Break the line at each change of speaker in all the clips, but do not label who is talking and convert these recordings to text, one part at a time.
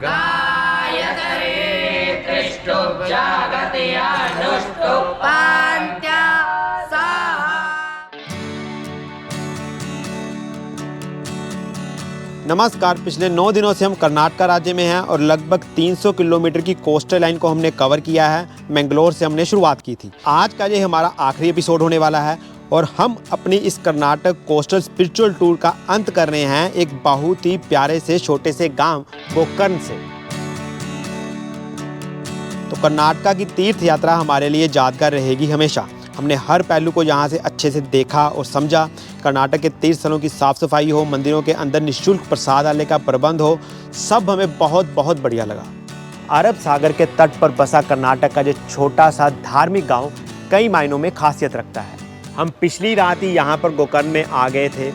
गायत्री त्रिष्टुप जागति अनुष्टुप पान्त्या स्वाहा।
नमस्कार। पिछले 9 दिनों से हम कर्नाटक राज्य में हैं और लगभग 300 किलोमीटर की कोस्टल लाइन को हमने कवर किया है। मैंगलोर से हमने शुरुआत की थी। आज का ये हमारा आखिरी एपिसोड होने वाला है और हम अपनी इस कर्नाटक कोस्टल स्पिरिचुअल टूर का अंत कर रहे हैं एक बहुत ही प्यारे से छोटे से गांव गोकर्ण से। तो कर्नाटक की तीर्थ यात्रा हमारे लिए यादगार रहेगी हमेशा। हमने हर पहलू को यहाँ से अच्छे से देखा और समझा। कर्नाटक के तीर्थ स्थलों की साफ़ सफाई हो, मंदिरों के अंदर निःशुल्क प्रसादालय का प्रबंध हो, सब हमें बहुत बहुत बढ़िया लगा। अरब सागर के तट पर बसा कर्नाटक का जो छोटा सा धार्मिक गांव कई मायनों में खासियत रखता है। हम पिछली रात ही यहाँ पर गोकर्ण में आ गए थे।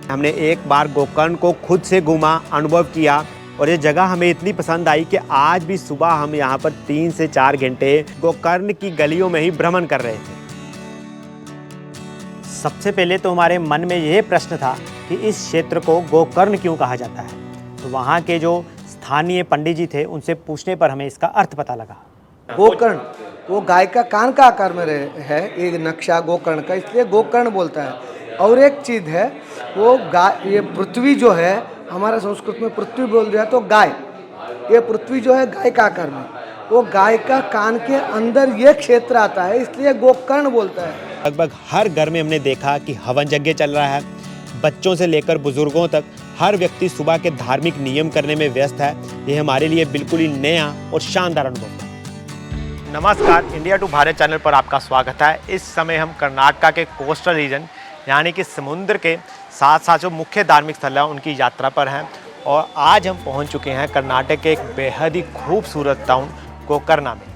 हमने एक बार गोकर्ण को खुद से घूमा, अनुभव किया और ये जगह हमें इतनी पसंद आई कि आज भी सुबह हम यहाँ पर 3 से 4 घंटे गोकर्ण की गलियों में ही भ्रमण कर रहे थे। सबसे पहले तो हमारे मन में यह प्रश्न था कि इस क्षेत्र को गोकर्ण क्यों कहा जाता है। तो वहाँ के जो स्थानीय पंडित जी थे उनसे पूछने पर हमें इसका अर्थ पता लगा।
गोकर्ण वो गाय का कान का आकार में है, एक नक्शा गोकर्ण का, इसलिए गोकर्ण बोलता है। और एक चीज़ है वो गाय, ये पृथ्वी जो है हमारा संस्कृत में पृथ्वी बोल दिया तो गाय, ये पृथ्वी जो है गाय का आकार में, वो गाय का कान के अंदर ये क्षेत्र आता है, इसलिए गोकर्ण बोलता है।
लगभग हर घर में हमने देखा कि हवन यज्ञ चल रहा है। बच्चों से लेकर बुजुर्गों तक हर व्यक्ति सुबह के धार्मिक नियम करने में व्यस्त है। ये हमारे लिए बिल्कुल ही नया और शानदार अनुभव था। नमस्कार, इंडिया टू भारत चैनल पर आपका स्वागत है। इस समय हम कर्नाटक के कोस्टल रीजन यानी कि समुद्र के साथ साथ जो मुख्य धार्मिक स्थल हैं उनकी यात्रा पर हैं और आज हम पहुंच चुके हैं कर्नाटक के एक बेहद ही खूबसूरत टाउन गोकर्ण में,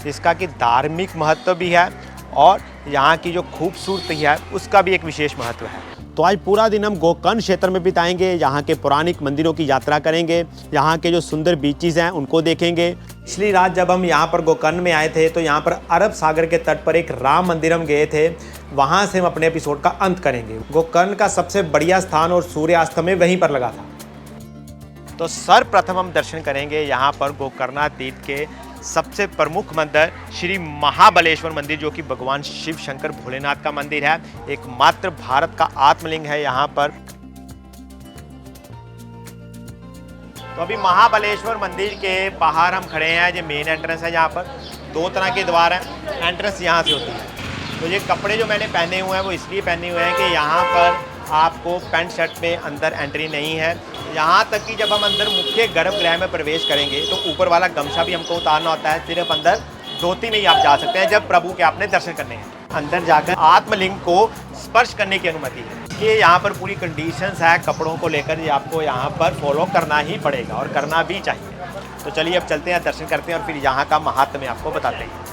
जिसका कि धार्मिक महत्व भी है और यहाँ की जो खूबसूरती है उसका भी एक विशेष महत्व है। तो आज पूरा दिन हम गोकर्ण क्षेत्र में बिताएंगे, यहाँ के पौराणिक मंदिरों की यात्रा करेंगे, यहाँ के जो सुंदर बीचेस हैं उनको देखेंगे। पिछली रात जब हम यहाँ पर गोकर्ण में आए थे तो यहाँ पर अरब सागर के तट पर एक राम मंदिर हम गए थे, वहाँ से हम अपने एपिसोड का अंत करेंगे। गोकर्ण का सबसे बढ़िया स्थान और सूर्यास्त हमें वहीं पर लगा था। तो सर्वप्रथम हम दर्शन करेंगे यहाँ पर गोकर्ण तीर्थ के सबसे प्रमुख मंदिर श्री महाबलेश्वर मंदिर, जो कि भगवान शिव शंकर भोलेनाथ का मंदिर है। एकमात्र भारत का आत्मलिंग है यहाँ पर। तो अभी महाबलेश्वर मंदिर के बाहर हम खड़े हैं। ये मेन एंट्रेंस है। यहाँ पर 2 तरह के द्वार हैं। एंट्रेंस यहाँ से होती है। तो ये कपड़े जो मैंने पहने हुए हैं वो इसलिए पहने हुए हैं कि यहाँ पर आपको पैंट शर्ट में अंदर एंट्री नहीं है। यहाँ तक कि जब हम अंदर मुख्य गर्भगृह में प्रवेश करेंगे तो ऊपर वाला गमछा भी हमको उतारना होता है। सिर्फ अंदर धोती में ही आप जा सकते हैं जब प्रभु के आपने दर्शन करने हैं। अंदर जाकर आत्मलिंग को स्पर्श करने की अनुमति है। ये यहाँ पर पूरी कंडीशंस है कपड़ों को लेकर, ये आपको यहाँ पर फॉलो करना ही पड़ेगा और करना भी चाहिए। तो चलिए अब चलते हैं, दर्शन करते हैं और फिर यहाँ का महात्म्य आपको बताते हैं।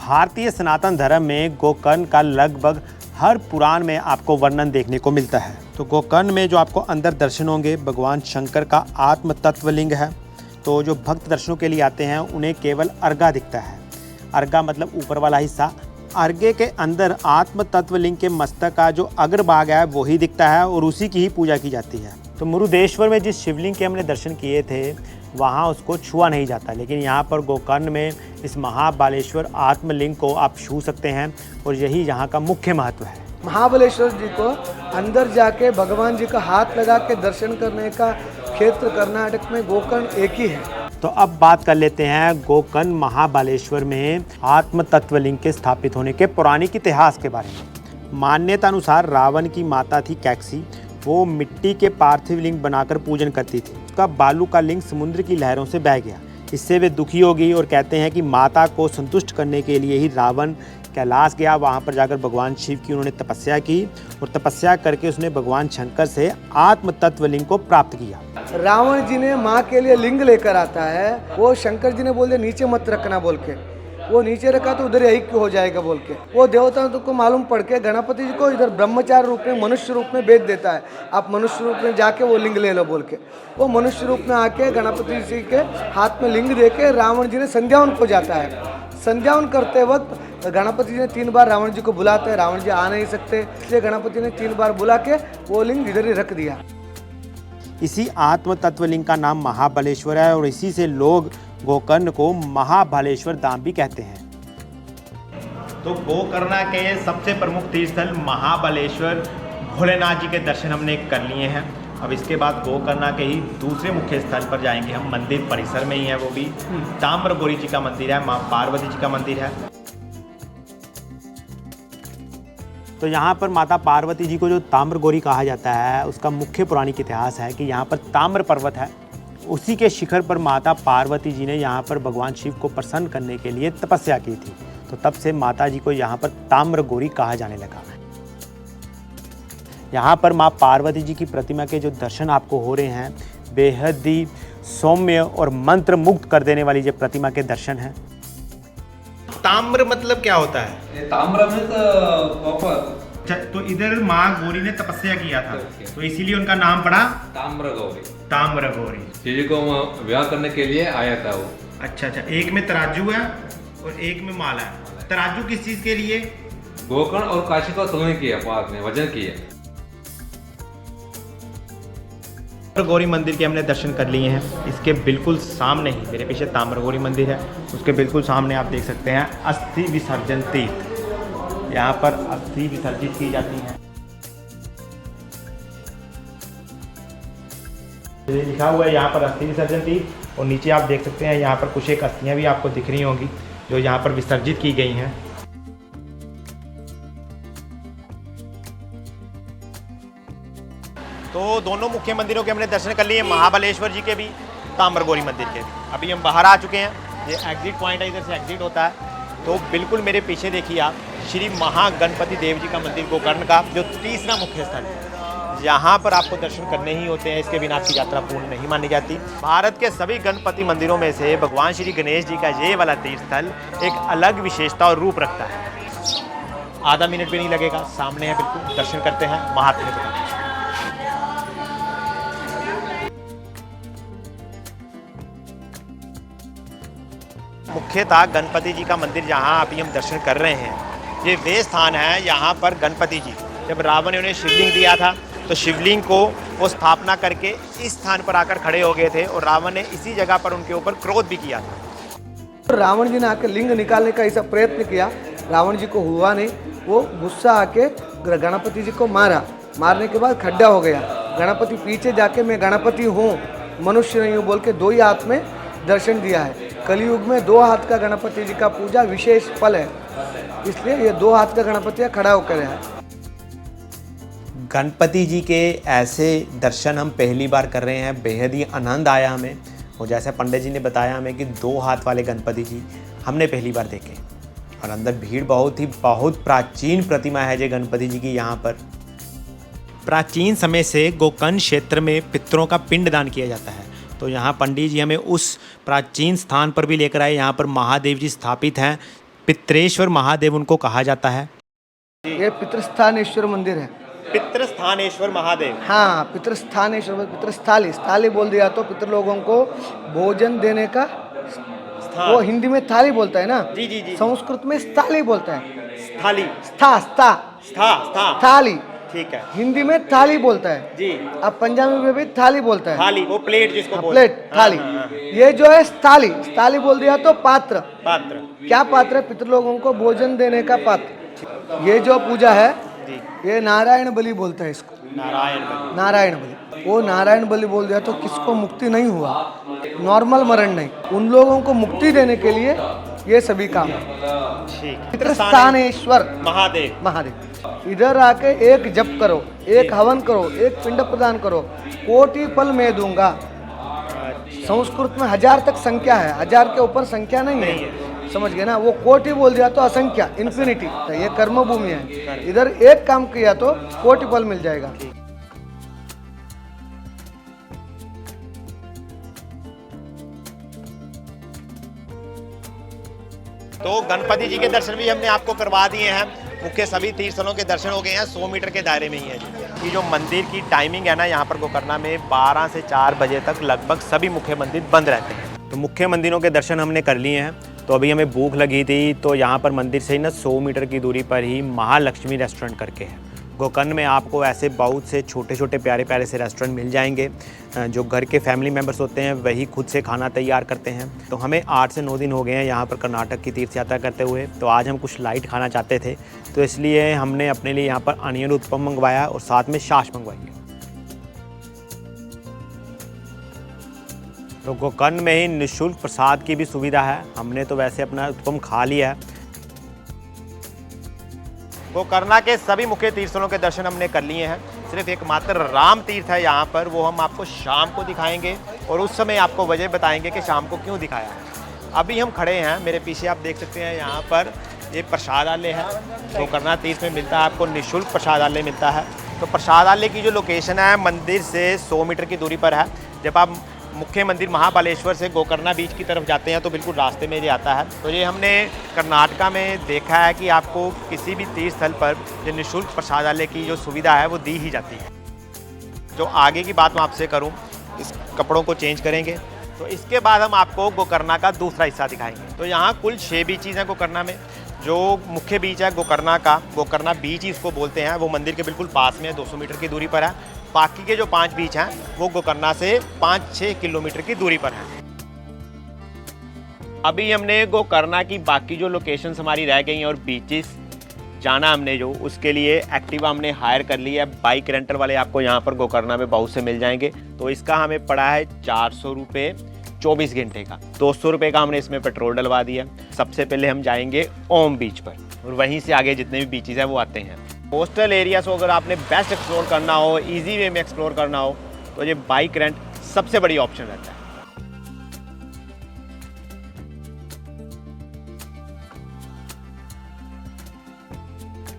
भारतीय सनातन धर्म में गोकर्ण का लगभग हर पुराण में आपको वर्णन देखने को मिलता है। तो गोकर्ण में जो आपको अंदर दर्शन होंगे, भगवान शंकर का आत्म तत्वलिंग है। तो जो भक्त दर्शनों के लिए आते हैं उन्हें केवल अर्घा दिखता है। अर्घा मतलब ऊपर वाला हिस्सा। अर्घे के अंदर आत्म तत्वलिंग के मस्तक का जो अग्रभाग है वही दिखता है और उसी की ही पूजा की जाती है। तो मुरुदेश्वर में जिस शिवलिंग के हमने दर्शन किए थे वहाँ उसको छुआ नहीं जाता, लेकिन यहाँ पर गोकर्ण में इस महाबलेश्वर आत्मलिंग को आप छू सकते हैं और यही यहाँ का मुख्य महत्व है।
महाबलेश्वर जी को अंदर जाके भगवान जी का हाथ लगा के दर्शन करने का क्षेत्र कर्नाटक में गोकर्ण एक ही है।
तो अब बात कर लेते हैं गोकर्ण महाबलेश्वर में आत्म तत्वलिंग के स्थापित होने के पौराणिक इतिहास के बारे में। मान्यता अनुसार रावण की माता थी कैकसी, वो मिट्टी के पार्थिव लिंग बनाकर पूजन करती थी। उसका बालू का लिंग समुद्र की लहरों से बह गया। इससे वे दुखी हो गई और कहते हैं कि माता को संतुष्ट करने के लिए ही रावण कैलाश गया। वहाँ पर जाकर भगवान शिव की उन्होंने तपस्या की और तपस्या करके उसने भगवान शंकर से आत्म तत्वलिंग को प्राप्त किया।
रावण जी ने माँ के लिए लिंग लेकर आता है, वो शंकर जी ने बोल दिया नीचे मत रखना बोल के, वो नीचे रखा तो उधर यही हो जाएगा बोल के, वो देवताओं को मालूम पड़ के गणपति जी को इधर ब्रह्मचारी रूप में मनुष्य रूप में भेज देता है, आप मनुष्य रूप में जाके वो लिंग ले लो बोल के। वो मनुष्य रूप में आके गणपति जी के हाथ में लिंग दे के रावण जी ने संध्यावन को जाता है। संध्यावन करते वक्त गणपति जी ने 3 बार रावण जी को बुलाते हैं, रावण जी आ नहीं सकते, इसलिए गणपति ने 3 बार बुला के वो लिंग इधर ही रख दिया।
इसी आत्म तत्व लिंग का नाम महाबलेश्वर है और इसी से लोग गोकर्ण को महाबलेश्वर धाम भी कहते हैं। तो गोकर्ण के सबसे प्रमुख तीर्थ स्थल महाबलेश्वर भोलेनाथ जी के दर्शन हमने कर लिए हैं। अब इसके बाद गोकर्ण के ही दूसरे मुख्य स्थल पर जाएंगे हम। मंदिर परिसर में ही है, वो भी ताम्रगौरी जी का मंदिर है, माँ पार्वती जी का मंदिर है। तो यहाँ पर माता पार्वती जी को जो ताम्रगौरी कहा जाता है, उसका मुख्य पौराणिक इतिहास है कि यहाँ पर ताम्र पर्वत है, उसी के शिखर पर माता पार्वती जी ने यहाँ पर भगवान शिव को प्रसन्न करने के लिए तपस्या की थी। तो तब से माता जी को यहाँ पर ताम्रगौरी कहा जाने लगा। यहाँ पर माँ पार्वती जी की प्रतिमा के जो दर्शन आपको हो रहे हैं, बेहद ही सौम्य और मंत्र मुग्ध कर देने वाली जो प्रतिमा के दर्शन हैं। ताम्र मतलब क्या होता है?
ये ताम्र में कॉपर।
तो इधर माँ गौरी ने तपस्या किया था, तो इसीलिए उनका नाम पड़ा
ताम्रगौरी।
ताम्रगौरी।
जी को विवाह करने के लिए आया था वो।
अच्छा, एक में तराजू है और एक में माला है। तराजू किस चीज के लिए?
गोकर्ण और काशी का तुलना किया, बाद में वजन किया।
ताम्रगौरी मंदिर के हमने दर्शन कर लिए हैं। इसके बिल्कुल सामने ही मेरे पीछे ताम्रगौरी मंदिर है, उसके बिल्कुल सामने आप देख सकते हैं अस्थि विसर्जन तीर्थ। यहाँ पर अस्थि विसर्जित की जाती है। लिखा हुआ है यहाँ पर अस्थि विसर्जन तीर्थ, और नीचे आप देख सकते हैं यहाँ पर कुछ एक अस्थियाँ भी आपको दिख रही होंगी जो यहाँ पर विसर्जित की गई हैं। तो दोनों मुख्य मंदिरों के हमने दर्शन कर लिए, महाबलेश्वर जी के भी, ताम्रगौरी मंदिर के भी। अभी हम बाहर आ चुके हैं, ये एग्जिट पॉइंट है, इधर से एग्जिट होता है। तो बिल्कुल मेरे पीछे देखिए आप श्री महागणपति देव जी का मंदिर गोकर्ण का, जो तीसरा मुख्य स्थल है। यहाँ पर आपको दर्शन करने ही होते हैं, इसके बिना आपकी यात्रा पूर्ण नहीं मानी जाती। भारत के सभी गणपति मंदिरों में से भगवान श्री गणेश जी का ये वाला तीर्थ स्थल एक अलग विशेषता और रूप रखता है। आधा मिनट भी नहीं लगेगा, सामने है, बिल्कुल दर्शन करते हैं, महात्म्य बताते हैं। मुख्यतः गणपति जी का मंदिर जहाँ अभी हम दर्शन कर रहे हैं, ये वे स्थान है यहाँ पर गणपति जी, जब रावण ने उन्हें शिवलिंग दिया था तो शिवलिंग को वो स्थापना करके इस स्थान पर आकर खड़े हो गए थे, और रावण ने इसी जगह पर उनके ऊपर क्रोध भी किया था।
रावण जी ने आकर लिंग निकालने का ऐसा प्रयत्न किया, रावण जी को हुआ नहीं, वो गुस्सा आके गणपति जी को मारा। मारने के बाद खड्डा हो गया। गणपति पीछे जाके मैं गणपति हूँ, मनुष्य नहीं हूँ बोल के 2 ही हाथ में दर्शन दिया है। कलयुग में 2 हाथ का गणपति जी का पूजा विशेष फल है, इसलिए ये 2 हाथ का गणपति खड़ा होकर है।
गणपति जी के ऐसे दर्शन हम पहली बार कर रहे हैं, बेहद ही आनंद आया हमें। और जैसे पंडित जी ने बताया हमें कि 2 हाथ वाले गणपति जी हमने पहली बार देखे, और अंदर भीड़ बहुत प्राचीन प्रतिमा है जो गणपति जी की। यहाँ पर प्राचीन समय से गोकर्ण क्षेत्र में पितरों का पिंडदान किया जाता है। तो यहाँ पंडित जी हमें उस प्राचीन स्थान पर भी लेकर आए। यहाँ पर महादेव जी स्थापित हैं, पितरेश्वर महादेव उनको कहा जाता है।
ये पितृस्थानेश्वर मंदिर है।
पितृस्थानेश्वर महादेव,
हाँ, पितृस्थानेश्वर, पितृस्थाली, स्थाली बोल दिया तो पितृ लोगों को भोजन देने का, वो हिंदी में थाली बोलता है ना,
जी।
संस्कृत में स्थाली बोलता है।
थाली,
थाली,
ठीक है।
हिंदी में थाली बोलता है
जी।
अब पंजाबी में भी थाली बोलता है।
थाली, वो प्लेट जिसको बोलते
प्लेट,
हैं।
थाली।
हाँ।
ये जो है स्थाली, स्थाली बोल दिया तो पात्र। क्या पात्र है? पितृ लोगों को भोजन देने का पात्र। ये जो पूजा है ये नारायण बलि बोलता है इसको, नारायण बलि। वो नारायण बलि बोल दिया तो किसको मुक्ति नहीं हुआ, नॉर्मल मरण नहीं, उन लोगों को मुक्ति देने के लिए ये सभी काम है। पितृस्थानेश्वर महादेव, इधर आके एक जप करो, एक हवन करो, एक पिंड प्रदान करो, कोटि फल मैं दूंगा। संस्कृत में 1000 तक संख्या है, 1000 के ऊपर संख्या नहीं है, समझ गए ना। वो कोटि बोल दिया तो असंख्या, इन्फिनिटी। तो ये कर्म भूमि है, इधर एक काम किया तो कोटि फल मिल जाएगा।
तो गणपति जी के दर्शन भी हमने आपको करवा दिए हैं। मुख्य सभी तीर्थ स्थलों के दर्शन हो गए हैं, 100 मीटर के दायरे में ही है जी। ये जो मंदिर की टाइमिंग है ना, यहाँ पर गोकर्ण में 12 से 4 बजे तक लगभग सभी मुख्य मंदिर बंद रहते हैं। तो मुख्य मंदिरों के दर्शन हमने कर लिए हैं। तो अभी हमें भूख लगी थी, तो यहाँ पर मंदिर से ही ना 100 मीटर की दूरी पर ही महालक्ष्मी रेस्टोरेंट करके है। गोकर्ण में आपको ऐसे बहुत से छोटे छोटे प्यारे प्यारे से रेस्टोरेंट मिल जाएंगे। जो घर के फैमिली मेम्बर्स होते हैं वही खुद से खाना तैयार करते हैं। तो हमें 8 से 9 दिन हो गए हैं यहाँ पर कर्नाटक की तीर्थ यात्रा करते हुए। तो आज हम कुछ लाइट खाना चाहते थे, तो इसलिए हमने अपने लिए यहाँ पर अनियन उत्पम मंगवाया और साथ में छाछ मंगवाई है। तो गोकर्ण में ही निःशुल्क प्रसाद की भी सुविधा है। हमने तो वैसे अपना उत्पम खा लिया है। गोकर्ण के सभी मुख्य तीर्थस्थलों के दर्शन हमने कर लिए हैं। सिर्फ एकमात्र राम तीर्थ है यहाँ पर, वो हम आपको शाम को दिखाएंगे और उस समय आपको वजह बताएंगे कि शाम को क्यों दिखाया है। अभी हम खड़े हैं, मेरे पीछे आप देख सकते हैं यहाँ पर ये प्रसादालय है। गोकर्ण तीर्थ में मिलता है आपको निःशुल्क प्रसादालय मिलता है। तो प्रसादालय की जो लोकेशन है मंदिर से 100 मीटर की दूरी पर है। जब आप मुख्य मंदिर महाबलेश्वर से गोकर्ण बीच की तरफ जाते हैं तो बिल्कुल रास्ते में ये आता है। तो ये हमने कर्नाटका में देखा है कि आपको किसी भी तीर्थ स्थल पर ये निःशुल्क प्रसादालय की जो सुविधा है वो दी ही जाती है। जो आगे की बात मैं आपसे करूं, इस कपड़ों को चेंज करेंगे तो इसके बाद हम आपको गोकर्ण का दूसरा हिस्सा दिखाएंगे। तो यहाँ कुल 6 बीचेज हैं गोकर्ण में। जो मुख्य बीच है गोकर्ण का, गोकर्ण बीच ही इसको बोलते हैं, वो मंदिर के बिल्कुल पास में 200 मीटर की दूरी पर है। बाकी के जो 5 बीच हैं वो गोकर्ण से 5-6 किलोमीटर की दूरी पर हैं। अभी हमने गोकर्ण की बाकी जो लोकेशंस हमारी रह गई हैं और बीचेस जाना हमने जो, उसके लिए एक्टिवा हमने हायर कर लिया है। बाइक रेंटल वाले आपको यहाँ पर गोकर्ण में बहुत से मिल जाएंगे। तो इसका हमें पड़ा है 400 रुपये 24 घंटे का। 200 रुपये का हमने इसमें पेट्रोल डलवा दिया। सबसे पहले हम जाएंगे ओम बीच पर और वहीं से आगे जितने भी बीचेस हैं वो आते हैं। कोस्टल एरिया से अगर आपने बेस्ट एक्सप्लोर करना हो, इजी वे में एक्सप्लोर करना हो, तो ये बाइक रेंट सबसे बड़ी ऑप्शन रहता है।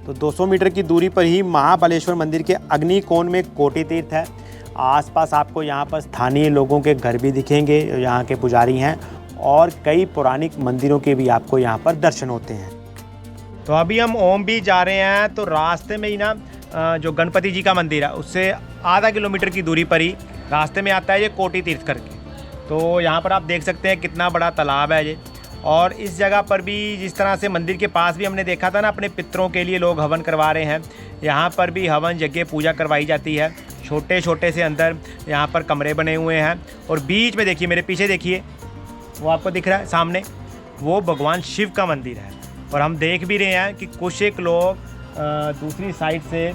तो 200 मीटर की दूरी पर ही महाबलेश्वर मंदिर के अग्निकोण में कोटि तीर्थ है। आसपास आपको यहाँ पर स्थानीय लोगों के घर भी दिखेंगे, यहाँ के पुजारी हैं, और कई पौराणिक मंदिरों के भी आपको यहाँ पर दर्शन होते हैं। तो अभी हम ओम बीच जा रहे हैं। तो रास्ते में ही ना जो गणपति जी का मंदिर है उससे आधा किलोमीटर की दूरी पर ही रास्ते में आता है ये कोटि तीर्थ करके। तो यहाँ पर आप देख सकते हैं कितना बड़ा तालाब है ये। और इस जगह पर भी जिस तरह से मंदिर के पास भी हमने देखा था ना, अपने पितरों के लिए लोग हवन करवा रहे हैं। यहाँ पर भी हवन यज्ञ पूजा करवाई जाती है। छोटे छोटे से अंदर यहाँ पर कमरे बने हुए हैं और बीच में देखिए, मेरे पीछे देखिए, वो आपको दिख रहा है सामने, वो भगवान शिव का मंदिर है। और हम देख भी रहे हैं कि कुछ एक लोग दूसरी साइड से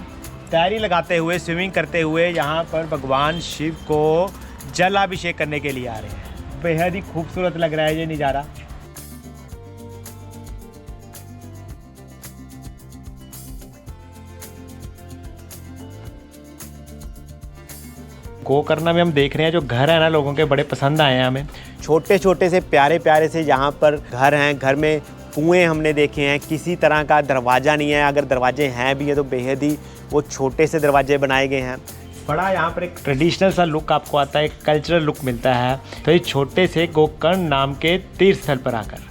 तैयारी लगाते हुए, स्विमिंग करते हुए यहाँ पर भगवान शिव को जलाभिषेक करने के लिए आ रहे हैं। बेहद ही खूबसूरत लग रहा है ये नज़ारा। गोकर्ण में हम देख रहे हैं जो घर है ना, लोगों के बड़े पसंद आए हैं हमें। छोटे छोटे से प्यारे प्यारे से यहाँ पर घर हैं। घर में कुएँ हमने देखे हैं, किसी तरह का दरवाज़ा नहीं है। अगर दरवाजे हैं भी हैं तो बेहद ही वो छोटे से दरवाजे बनाए गए हैं। बड़ा यहाँ पर एक ट्रेडिशनल सा लुक आपको आता है, एक कल्चरल लुक मिलता है। तो ये छोटे से गोकर्ण नाम के तीर्थ स्थल पर आकर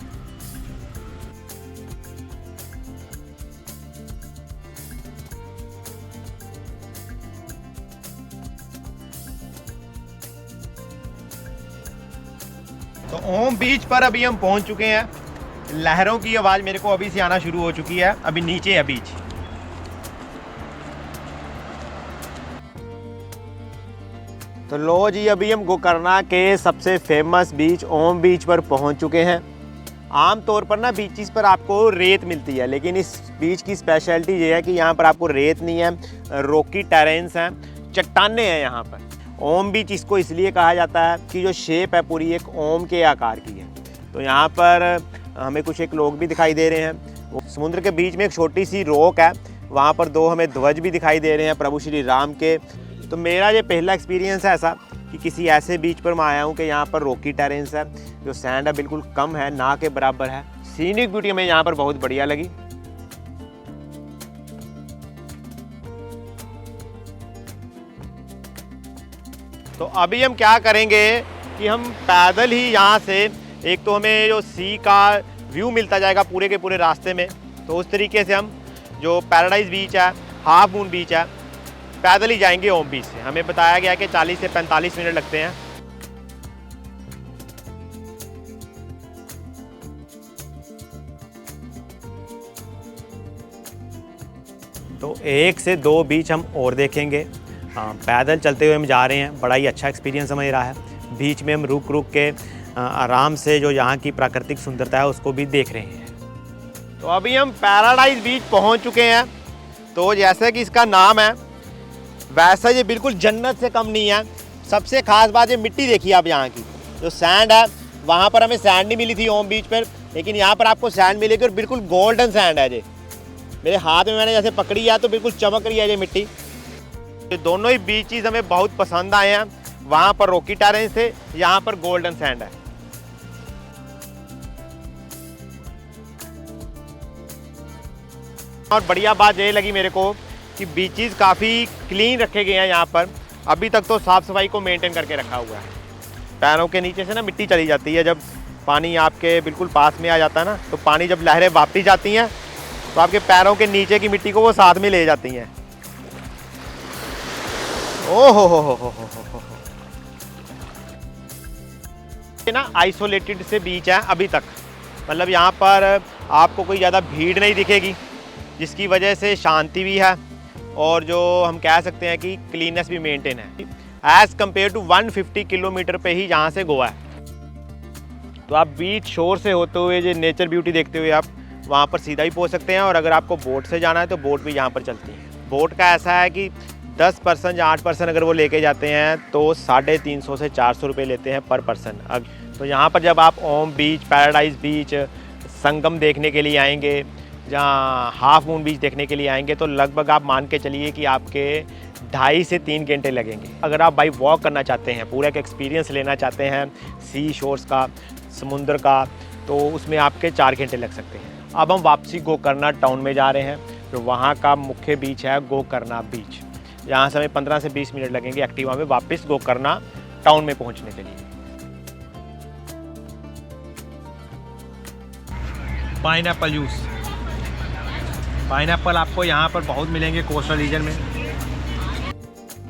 तो ओम बीच पर अभी हम पहुंच चुके हैं। लहरों की आवाज़ मेरे को अभी से आना शुरू हो चुकी है। अभी नीचे है बीच। तो लो जी, अभी हम गोकर्ण के सबसे फेमस बीच ओम बीच पर पहुंच चुके हैं। आम तौर पर ना बीचेस पर आपको रेत मिलती है, लेकिन इस बीच की स्पेशलिटी ये है कि यहाँ पर आपको रेत नहीं है, रॉकी टेरेन्स हैं, चट्टाने हैं यहाँ पर। ओम बीच इसको इसलिए कहा जाता है कि जो शेप है पूरी एक ओम के आकार की है। तो यहाँ पर हमें कुछ एक लोग भी दिखाई दे रहे हैं। समुद्र के बीच में एक छोटी सी रॉक है, वहाँ पर 2 हमें ध्वज भी दिखाई दे रहे हैं प्रभु श्री राम के। तो मेरा ये पहला एक्सपीरियंस है ऐसा कि किसी ऐसे बीच पर मैं आया हूँ कि यहाँ पर रॉकी टेरेन्स है, जो सैंड है बिल्कुल कम है, ना के बराबर है। सीनिक ब्यूटी हमें यहाँ पर बहुत बढ़िया लगी। तो अभी हम क्या करेंगे कि हम पैदल ही यहाँ से, एक तो हमें जो सी का व्यू मिलता जाएगा पूरे के पूरे रास्ते में, तो उस तरीके से हम जो पैराडाइज बीच है, हाफ मून बीच है, पैदल ही जाएंगे ओम बीच से। हमें बताया गया कि 40 से 45 मिनट लगते हैं। तो 1 से 2 बीच हम और देखेंगे। पैदल चलते हुए हम जा रहे हैं, बड़ा ही अच्छा एक्सपीरियंस हमें रहा है। बीच में हम रुक रुक के आराम से जो यहाँ की प्राकृतिक सुंदरता है उसको भी देख रहे हैं। तो अभी हम पैराडाइज बीच पहुँच चुके हैं। तो जैसे कि इसका नाम है वैसा ये बिल्कुल जन्नत से कम नहीं है। सबसे खास बात ये मिट्टी देखिए आप, यहाँ की जो सैंड है, वहाँ पर हमें सैंड नहीं मिली थी ओम बीच पर, लेकिन यहाँ पर आपको सैंड मिलेगी और बिल्कुल गोल्डन सैंड है। ये मेरे हाथ में मैंने जैसे पकड़ी है तो बिल्कुल चमक रही है ये मिट्टी। ये दोनों ही बीचेस हमें बहुत पसंद आए हैं। वहाँ पर रॉकी टेरेस थे, यहाँ पर गोल्डन सैंड है। और बढ़िया बात ये लगी मेरे को कि बीचेस काफ़ी क्लीन रखे गए हैं यहाँ पर। अभी तक तो साफ़ सफाई को मेंटेन करके रखा हुआ है। पैरों के नीचे से ना मिट्टी चली जाती है, जब पानी आपके बिल्कुल पास में आ जाता है ना, तो पानी जब लहरें वापस जाती हैं तो आपके पैरों के नीचे की मिट्टी को वो साथ में ले जाती हैं। ओ हो ये ना आइसोलेटेड से बीच है अभी तक, मतलब यहाँ पर आपको कोई ज़्यादा भीड़ नहीं दिखेगी, जिसकी वजह से शांति भी है और जो हम कह सकते हैं कि क्लीननेस भी मेंटेन है। एज़ कम्पेयर टू 150 किलोमीटर पे ही यहाँ से गोवा है। तो आप बीच शोर से होते हुए जो नेचर ब्यूटी देखते हुए आप वहाँ पर सीधा ही पहुँच सकते हैं। और अगर आपको बोट से जाना है तो बोट भी यहाँ पर चलती है। बोट का ऐसा है कि 10% या 8% अगर वो लेके जाते हैं तो 350 से 400 रुपये लेते हैं पर पर्सन। अब तो यहाँ पर जब आप ओम बीच, पैराडाइज बीच, संगम देखने के लिए आएंगे, जहाँ हाफ मून बीच देखने के लिए आएंगे, तो लगभग आप मान के चलिए कि आपके 2.5 से 3 घंटे लगेंगे। अगर आप बाई वॉक करना चाहते हैं, पूरा एक एक्सपीरियंस लेना चाहते हैं सी शोर्स का, समुद्र का, तो उसमें आपके 4 घंटे लग सकते हैं। अब हम वापसी गोकर्णा टाउन में जा रहे हैं। तो वहाँ का मुख्य बीच है गोकर्णा बीच। यहाँ से हमें 15 से 20 मिनट लगेंगे एक्टिवा में वापस गोकर्णा टाउन में पहुँचने के लिए। पाइनएप्पल जूस, पाइनएप्पल आपको यहाँ पर बहुत मिलेंगे कोस्टल रीजन में।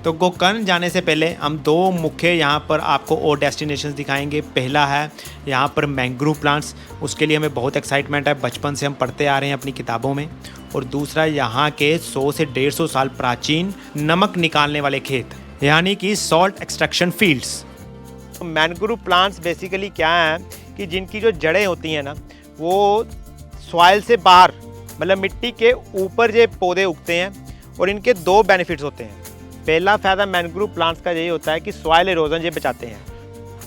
तो गोकर्ण जाने से पहले हम 2 मुख्य यहाँ पर आपको और डेस्टिनेशंस दिखाएंगे। पहला है यहाँ पर मैंग्रोव प्लांट्स, उसके लिए हमें बहुत एक्साइटमेंट है, बचपन से हम पढ़ते आ रहे हैं अपनी किताबों में। और दूसरा यहाँ के 100 से 150 साल प्राचीन नमक निकालने वाले खेत, यानी कि सॉल्ट एक्सट्रैक्शन फील्ड्स। तो मैंग्रोव प्लांट्स बेसिकली क्या है कि जिनकी जो जड़ें होती हैं ना, वो सॉइल से बाहर, मतलब मिट्टी के ऊपर ये पौधे उगते हैं। और इनके 2 बेनिफिट्स होते हैं। पहला फ़ायदा मैंग्रोव प्लांट्स का यही होता है कि सॉइल एरोजन ये बचाते हैं,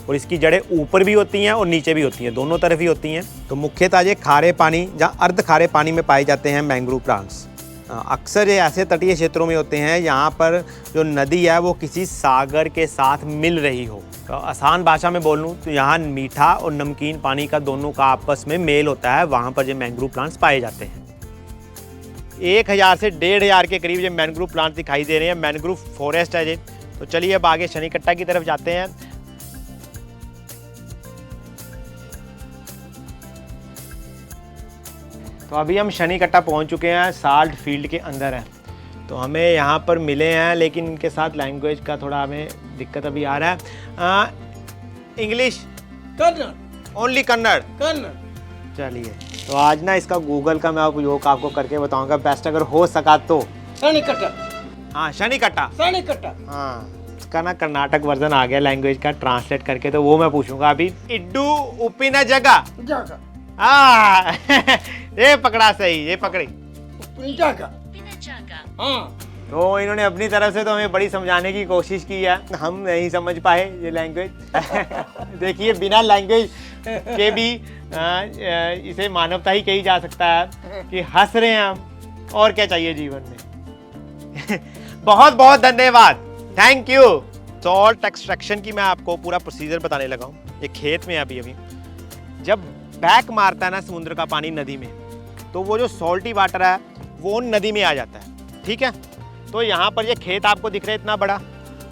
और इसकी जड़ें ऊपर भी होती हैं और नीचे भी होती हैं, दोनों तरफ ही होती हैं। तो मुख्यतः ये खारे पानी या अर्ध खारे पानी में पाए जाते हैं मैंग्रोव प्लांट्स। अक्सर ये ऐसे तटीय क्षेत्रों में होते हैं यहाँ पर जो नदी है वो किसी सागर के साथ मिल रही हो। तो आसान भाषा में बोलूँ तो यहाँ मीठा और नमकीन पानी का दोनों का आपस में मेल होता है, वहाँ पर ये मैंग्रोव प्लांट्स पाए जाते हैं। 1000 से 1500 के करीब ये मैंग्रोव प्लांट दिखाई दे रहे हैं। मैंग्रोव फॉरेस्ट है ये। तो चलिए अब आगे शनिकट्टा की तरफ जाते हैं। तो अभी हम शनिकट्टा पहुंच चुके हैं, साल्ट फील्ड के अंदर है। तो हमें यहाँ पर मिले हैं, लेकिन इनके साथ लैंग्वेज का थोड़ा हमें दिक्कत अभी आ रहा है। English,
Kannada,
only Kannada.
कन्नड़।
चलिए, तो आज ना इसका गूगल का मैं उपयोग आपको करके बताऊंगा बेस्ट, अगर हो सका तो।
शनिकट्टा।
हाँ, शनिकट्टा।
शनिकट्टा।
हाँ, इसका ना कर्नाटक वर्जन आ गया लैंग्वेज का ट्रांसलेट करके, तो वो मैं पूछूंगा अभी। इड्डू उपिना जगह।
जगह।
हाँ ये पकड़ा सही, ये पकड़ी।
जगह। हाँ।
तो इन्होंने अपनी तरफ से तो हमें बड़ी समझाने की कोशिश की है, हम नहीं समझ पाए ये लैंग्वेज। देखिए, बिना लैंग्वेज के भी इसे मानवता ही कही जा सकता है कि हंस रहे हैं हम, और क्या चाहिए जीवन में। बहुत बहुत धन्यवाद, थैंक यू। सॉल्ट एक्सट्रैक्शन की मैं आपको पूरा प्रोसीजर बताने लगा हूँ। ये खेत में अभी जब बैक मारता है ना समुद्र का पानी नदी में, तो वो जो सॉल्टी वाटर है वो नदी में आ जाता है, ठीक है। तो यहाँ पर ये खेत आपको दिख रहा है इतना बड़ा,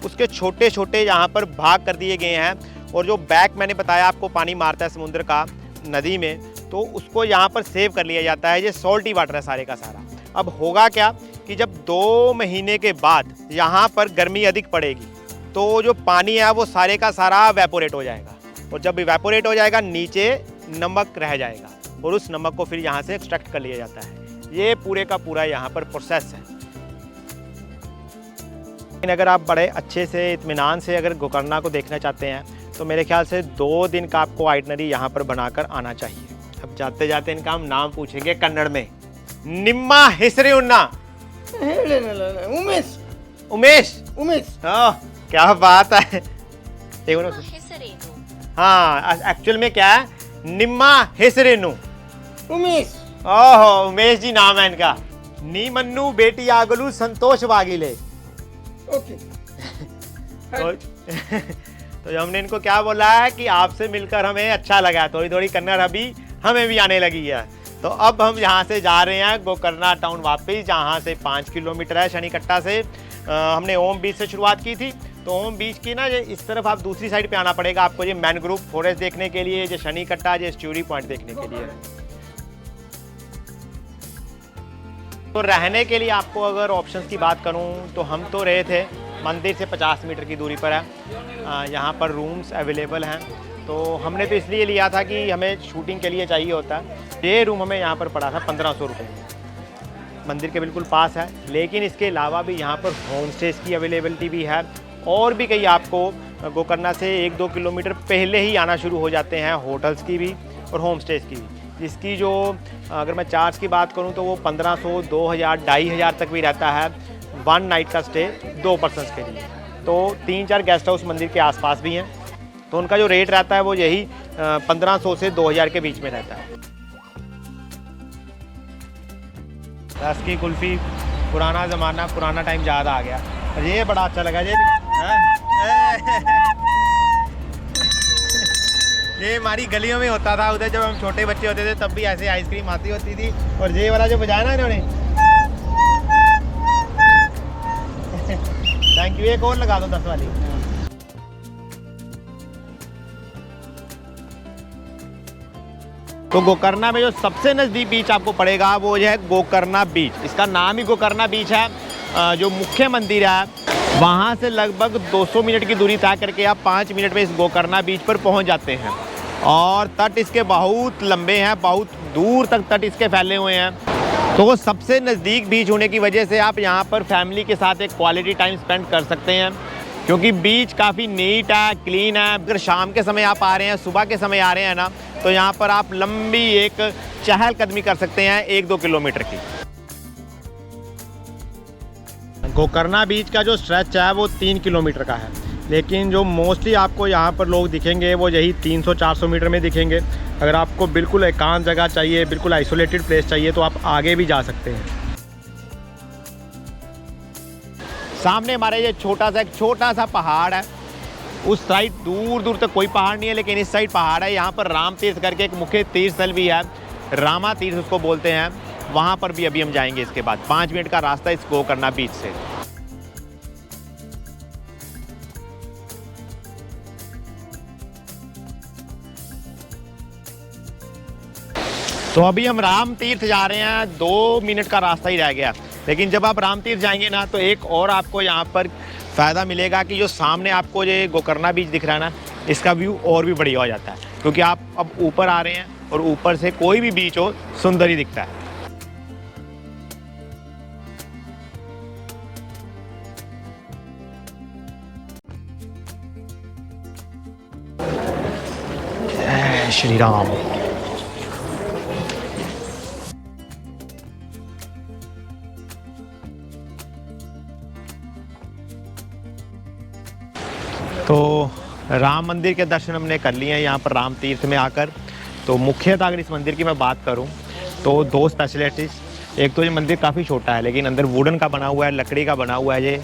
उसके छोटे छोटे यहाँ पर भाग कर दिए गए हैं। और जो बैक मैंने बताया आपको पानी मारता है समुद्र का नदी में, तो उसको यहाँ पर सेव कर लिया जाता है। ये सॉल्टी वाटर है सारे का सारा। अब होगा क्या कि जब 2 महीने के बाद यहाँ पर गर्मी अधिक पड़ेगी, तो जो पानी है वो सारे का सारा वेपोरेट हो जाएगा। और जब इवेपोरेट हो जाएगा, नीचे नमक रह जाएगा, और उस नमक को फिर यहाँ से एक्सट्रैक्ट कर लिया जाता है। ये पूरे का पूरा यहाँ पर प्रोसेस है। लेकिन अगर आप बड़े अच्छे से इत्मीनान से अगर गोकर्णा को देखना चाहते हैं तो मेरे ख्याल से 2 दिन का आपको आइटनरी यहाँ पर बनाकर आना चाहिए। अब जाते जाते इनका हम नाम पूछेंगे कन्नड़ में। निम्मा हिसरे उन्ना
उमेश
उमेश।
उमेश
ओह क्या बात है। हाँ एक्चुअल में क्या है, निम्मा हिसरेनु।
उमेश
ओहो उमेश जी नाम है इनका। नी मन्नू बेटी आगलू संतोष वागिले।
ओके
तो हमने इनको क्या बोला है कि आपसे मिलकर हमें अच्छा लगा, थोड़ी थोड़ी कन्नड़ अभी हमें भी आने लगी है। तो अब हम यहाँ से जा रहे हैं गोकर्णा टाउन वापस, जहाँ से 5 किलोमीटर है शनिकट्टा से। हमने ओम बीच से शुरुआत की थी, तो ओम बीच की ना ये इस तरफ आप दूसरी साइड पे आना पड़ेगा आपको, ये मैनग्रोव फॉरेस्ट देखने के लिए, ये शनिकट्टा, ये स्ट्यूरी पॉइंट देखने के लिए। तो रहने के लिए आपको अगर ऑप्शंस की बात करूं तो हम तो रहे थे मंदिर से 50 मीटर की दूरी पर है। यहाँ पर रूम्स अवेलेबल हैं, तो हमने तो इसलिए लिया था कि हमें शूटिंग के लिए चाहिए होता है। ये रूम हमें यहाँ पर पड़ा था 1500 रुपये, मंदिर के बिल्कुल पास है। लेकिन इसके अलावा भी यहाँ पर होम स्टेज की अवेलेबिलिटी भी है, और भी कई आपको गोकर्णा से 1-2 किलोमीटर पहले ही आना शुरू हो जाते हैं होटल्स की भी और होम स्टेज की भी, जिसकी जो अगर मैं चार्ज की बात करूं तो वो 1500, 2000, 2500 तक भी रहता है 1 नाइट का स्टे 2 पर्सन्स के लिए। तो 3-4 गेस्ट हाउस मंदिर के आसपास भी हैं, तो उनका जो रेट रहता है वो यही 1500 से 2000 के बीच में रहता है। रस की कुल्फ़ी, पुराना ज़माना, पुराना टाइम याद आ गया। और ये बड़ा अच्छा लगा ये हमारी गलियों में होता था उधर, जब हम छोटे बच्चे होते थे तब भी ऐसे आइसक्रीम आती होती थी। और ये वाला जो बजाया ना इन्होंने, थैंक यू। एक और लगा दो 10 वाली। तो गोकर्णा में जो सबसे नज़दीक बीच आपको पड़ेगा वो है गोकर्णा बीच। इसका नाम ही गोकर्णा बीच है। जो मुख्य मंदिर है वहाँ से लगभग 200 मिनट की दूरी तय करके आप 5 मिनट में इस गोकर्णा बीच पर पहुँच जाते हैं। और तट इसके बहुत लंबे हैं, बहुत दूर तक तट इसके फैले हुए हैं। तो वो सबसे नज़दीक बीच होने की वजह से आप यहाँ पर फैमिली के साथ एक क्वालिटी टाइम स्पेंड कर सकते हैं, क्योंकि बीच काफ़ी नीट है, क्लीन है। अगर शाम के समय आप आ रहे हैं, सुबह के समय आ रहे हैं ना, तो यहाँ पर आप लंबी एक चहलकदमी कर सकते हैं 1-2 किलोमीटर की। गोकर्णा बीच का जो स्ट्रेच है वो 3 किलोमीटर का है, लेकिन जो मोस्टली आपको यहाँ पर लोग दिखेंगे वो यही 300-400 मीटर में दिखेंगे। अगर आपको बिल्कुल एकांत जगह चाहिए, बिल्कुल आइसोलेटेड प्लेस चाहिए, तो आप आगे भी जा सकते हैं। सामने हमारे ये एक छोटा सा पहाड़ है। उस साइड दूर दूर तक कोई पहाड़ नहीं है, लेकिन इस साइड पहाड़ है। यहाँ पर राम तीर्थ करके एक मुख्य तीर्थ स्थल भी है, रामा तीर्थ उसको बोलते हैं। वहाँ पर भी अभी हम जाएंगे इसके बाद। 5 मिनट का रास्ता इस गोकर्णा बीच से। तो अभी हम राम तीर्थ जा रहे हैं, 2 मिनट का रास्ता ही रह गया। लेकिन जब आप राम तीर्थ जाएंगे ना, तो एक और आपको यहाँ पर फ़ायदा मिलेगा कि जो सामने आपको ये गोकर्णा बीच दिख रहा है ना, इसका व्यू और भी बढ़िया हो जाता है, क्योंकि आप अब ऊपर आ रहे हैं और ऊपर से कोई भी बीच हो सुंदर ही दिखता है। जय श्री राम। तो राम मंदिर के दर्शन हमने कर लिए हैं यहाँ पर राम तीर्थ में आकर। तो मुख्यतः अगर इस मंदिर की मैं बात करूँ तो 2 स्पेशलिटीज़। एक तो ये मंदिर काफ़ी छोटा है, लेकिन अंदर वुडन का बना हुआ है, लकड़ी का बना हुआ है ये,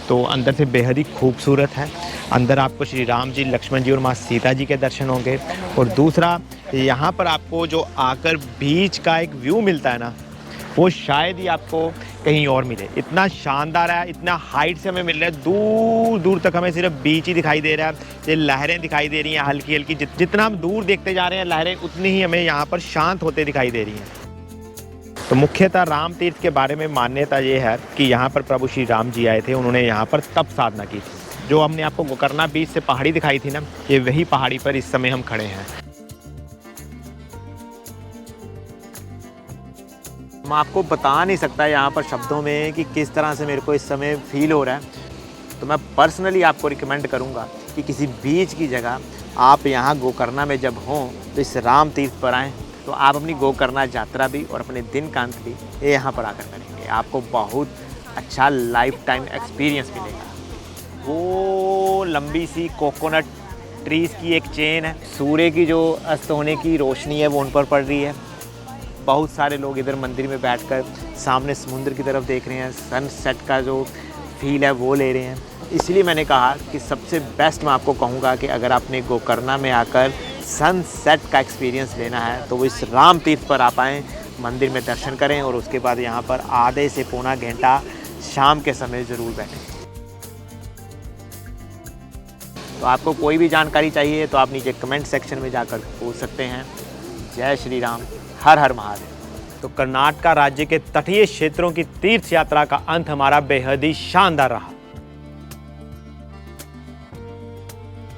तो अंदर से बेहद ही खूबसूरत है। अंदर आपको श्री राम जी, लक्ष्मण जी और माँ सीता जी के दर्शन होंगे। और दूसरा, यहाँ पर आपको जो आकर बीच का एक व्यू मिलता है ना, वो शायद ही आपको कहीं और मिले। इतना शानदार है, इतना हाइट से हमें मिल रहा है, दूर दूर तक हमें सिर्फ बीच ही दिखाई दे रहा है। ये लहरें दिखाई दे रही हैं हल्की हल्की। जितना हम दूर देखते जा रहे हैं लहरें, उतनी ही हमें यहाँ पर शांत होते दिखाई दे रही हैं। तो मुख्यतः राम तीर्थ के बारे में मान्यता ये है कि यहाँ पर प्रभु श्री राम जी आए थे, उन्होंने यहाँ पर तप साधना की थी। जो हमने आपको गोकर्णा बीच से पहाड़ी दिखाई थी ना, ये वही पहाड़ी पर इस समय हम खड़े हैं। मैं आपको बता नहीं सकता यहाँ पर शब्दों में कि किस तरह से मेरे को इस समय फील हो रहा है। तो मैं पर्सनली आपको रिकमेंड करूँगा कि किसी बीच की जगह आप यहाँ गोकर्णा में जब हों तो इस राम तीर्थ पर आएँ, तो आप अपनी गोकर्णा यात्रा भी और अपने दिन का अंत भी ये यहाँ पर आकर करेंगे। आपको बहुत अच्छा लाइफ टाइम एक्सपीरियंस मिलेगा। वो लंबी सी कोकोनट ट्रीज़ की एक चेन है, सूर्य की जो अस्त होने की रोशनी है वो उन पर पड़ रही है। बहुत सारे लोग इधर मंदिर में बैठकर सामने समुद्र की तरफ देख रहे हैं, सनसेट का जो फील है वो ले रहे हैं। इसलिए मैंने कहा कि सबसे बेस्ट मैं आपको कहूँगा कि अगर आपने गोकर्णा में आकर सनसेट का एक्सपीरियंस लेना है तो वो इस राम तीर्थ पर आप आएँ, मंदिर में दर्शन करें और उसके बाद यहाँ पर आधे से पौना घंटा शाम के समय ज़रूर बैठें। तो आपको कोई भी जानकारी चाहिए तो आप नीचे कमेंट सेक्शन में जाकर पूछ सकते हैं। जय श्री राम, हर हर महादेव। तो कर्नाटक राज्य के तटीय क्षेत्रों की तीर्थ यात्रा का अंत हमारा बेहद ही शानदार रहा।